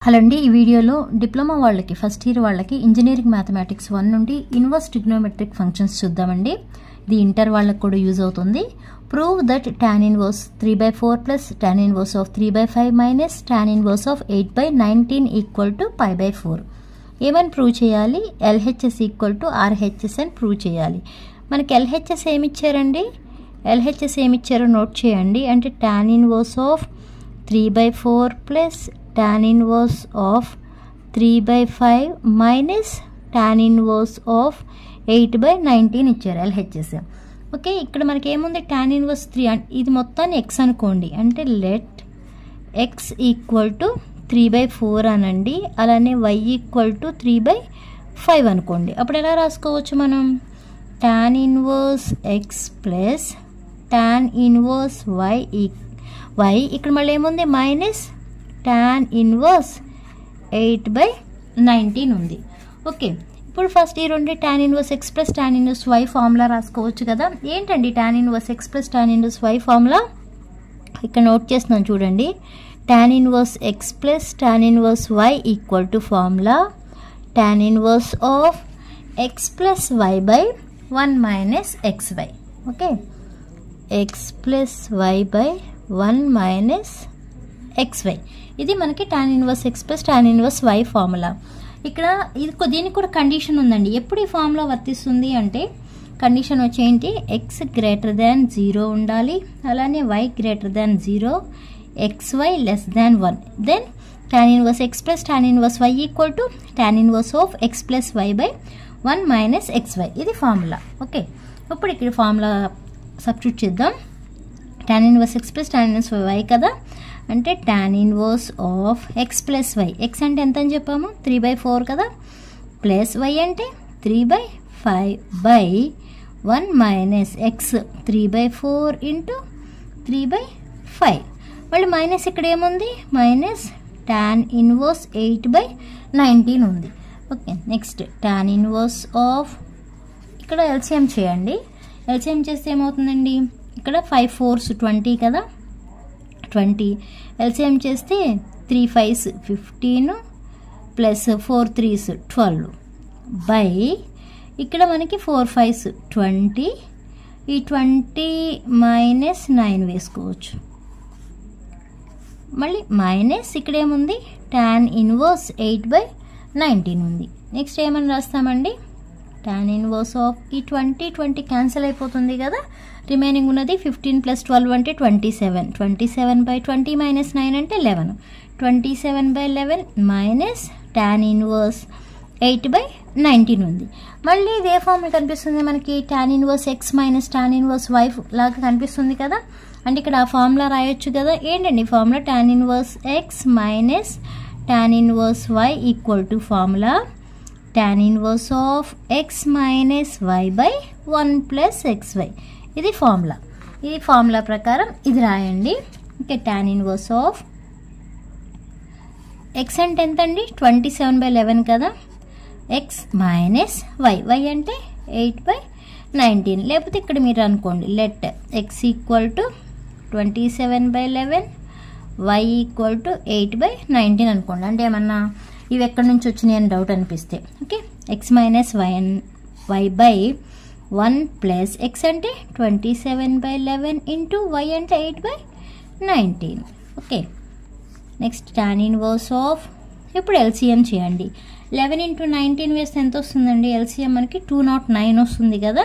Hello అండి, ఈ వీడియోలో డిప్లొమా వాళ్ళకి ఫస్ట్ ఇయర్ వాళ్ళకి ఇంజనీరింగ్ మ్యాథమెటిక్స్ 1 నుండి ఇన్వర్స్ ట్రిగ్నోమెట్రిక్ ఫంక్షన్స్ చూద్దామండి. ఇది ఇంటర్ వాళ్ళకి కూడా యూజ్ అవుతుంది. Prove that tan inverse 3/4 plus tan inverse of 3/5 minus tan inverse of 8/19 equal to π/4. ఏమని ప్రూవ్ చేయాలి? LHS ఈక్వల్ టు RHS అని ప్రూవ్ చేయాలి. మనకి LHS ఏమిచ్చారండి? LHS ఏమిచ్చారో నోట్ చేయండి. అంటే tan inverse of 3/4 plus tan inverse of 3/5 minus tan inverse of 8/19 ఇచ్చారు LHS. ఓకే, ఇక్కడ మనకి ఏముంది? tan inverse 3 ఇది మొత్తాన్ని x అనుకోండి. అంటే లెట్ x ఈక్వల్ టు 3/4 అనండి. అలానే y ఈక్వల్ టు 3/5 అనుకోండి. అప్పుడు ఎలా రాసుకోవచ్చు మనం? tan inverse x plus tan inverse y ఇక్కడ మళ్ళీ ఏముంది? మైనస్ tan ఇన్వర్స్ 8/19 ఉంది. ఓకే, ఇప్పుడు ఫస్ట్ ఈ రెండు tan inverse x plus tan inverse y formula రాసుకోవచ్చు కదా. ఏంటండి tan inverse x plus tan inverse y formula? ఇక్కడ నోట్ చేస్తున్నాను చూడండి. tan inverse x plus tan inverse y equal to formula tan inverse of x plus y by 1 minus xy. Okay, x plus y by 1 minus xy. ఇది మనకి tan inverse x plus tan inverse y formula. ఇక్కడ దీనికి కూడా condition ఉందండి. ఎప్పుడు ఈ formula వర్తిస్తుంది అంటే కండిషన్ వచ్చేంటి? x గ్రేటర్ దాన్ 0 ఉండాలి, అలానే y greater than 0, xy less than 1. Then tan inverse x plus tan inverse y equal to tan inverse of x plus y by 1 minus xy. ఇది formula. Okay, ఇప్పుడు ఇక్కడ formula substitute చేద్దాం. tan inverse x plus tan inverse y కదా. అంటే tan inverse of x plus y. x అంటే ఎంత అని చెప్పాము? 3/4 కదా. ప్లస్ y అంటే 3/5 బై 1 మైనస్ x 3/4 ఇంటూ 3/5. మళ్ళీ మైనస్ ఇక్కడ ఏముంది? మైనస్ tan ఇన్వర్స్ 8/19 ఉంది. Okay, next tan inverse of ఇక్కడ ఎల్సిఎం చేయండి. ఎల్సిఎం చేస్తే ఏమవుతుందండి? ఇక్కడ 5 4s 20 కదా. 20 ఎల్సిఎం చేస్తే 3 5s 15 ప్లస్ 4 3s 12 బై ఇక్కడ మనకి 4 5s 20. ఈ 20 మైనస్ 9 వేసుకోవచ్చు. మళ్ళీ మైనస్ ఇక్కడ ఏముంది? tan ఇన్వర్స్ 8/19 ఉంది. నెక్స్ట్ ఏమని రాస్తామండి? tan ఇన్వర్స్ ఆఫ్ ఈ 20 క్యాన్సిల్ అయిపోతుంది కదా. రిమైనింగ్ ఉన్నది 15 ప్లస్ 12 అంటే 27. 27/20 మైనస్ 9 అంటే 11. 27/11 మైనస్ tan ఇన్వర్స్ 8/19 ఉంది. మళ్ళీ ఇదే ఫార్ములా కనిపిస్తుంది మనకి. tan inverse x minus tan inverse y లాగా కనిపిస్తుంది కదా. అంటే ఇక్కడ ఆ ఫార్ములా రాయొచ్చు కదా. ఏంటండి formula? tan inverse x minus tan inverse y equal to formula tan inverse of x minus y by 1 plus xy. ఇది ఫార్ములా. ఈ ఫార్ములా ప్రకారం ఇది రాయండి. Okay, tan inverse of x అంటే ఎంత అండి? 27/11 కదా. x మైనస్ y అంటే 8/19. లేకపోతే ఇక్కడ మీరు అనుకోండి, let x equal to 27/11 y equal to 8/19 అనుకోండి. అంటే ఏమన్నా ఇవి ఎక్కడి నుంచి వచ్చినాయి అని డౌట్ అనిపిస్తే. Okay, x minus y by 1 plus x అంటే 27/11 ఇంటూ y అంటే 8/19. Okay, next tan inverse of ఇప్పుడు ఎల్సిఎం చేయండి. 11 ఇంటూ 19 వేస్తే ఎంత వస్తుందండి? ఎల్సిఎం మనకి 209 వస్తుంది కదా.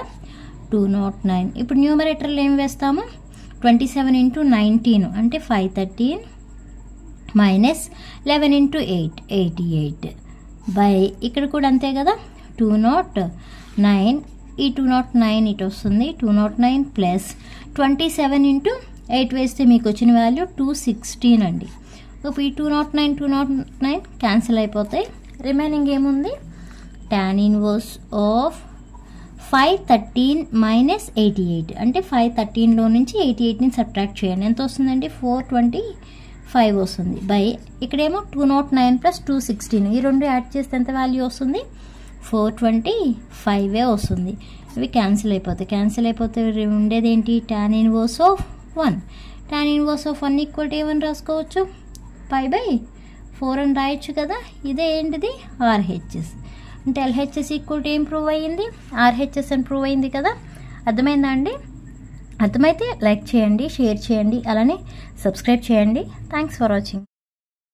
209. ఇప్పుడు న్యూమరేటర్లో ఏం వేస్తాము? 27 ఇంటూ 19 అంటే 513 మైనస్ 11 ఇంటూ 8 88 బై ఇక్కడ కూడా అంతే కదా. 209. ఈ 209 ఇటు వస్తుంది. 209 ప్లస్ 27 ఇంటూ 8 వేస్తే మీకు వచ్చిన వాల్యూ 216 అండి. ఇప్పుడు ఈ 209 క్యాన్సిల్ అయిపోతాయి. రిమైనింగ్ ఏముంది? tan ఇన్వర్స్ ఆఫ్ 513 మైనస్ 88 అంటే 513లో నుంచి 88ని సబ్ట్రాక్ట్ చేయండి. ఎంత వస్తుందండి? 425 వస్తుంది. బై ఇక్కడేమో 209 ప్లస్ 216 ఈ రెండు యాడ్ చేస్తే ఎంత వాల్యూ వస్తుంది? 425 వస్తుంది. ఇవి క్యాన్సిల్ అయిపోతే ఉండేది ఏంటి? tan inverse of 1. tan inverse of 1 equal to ఏమని రాసుకోవచ్చు? π/1 4 అని రాయొచ్చు కదా. ఇదే ఏంటిది RHS అంటే LHS ఈక్వల్ టు ఏం ప్రూవ్ అయ్యింది, RHS అని ప్రూవ్ అయింది కదా. అర్థమైందా అండి? అర్థమైతే లైక్ చేయండి, షేర్ చేయండి, అలానే సబ్స్క్రైబ్ చేయండి. Thanks for watching.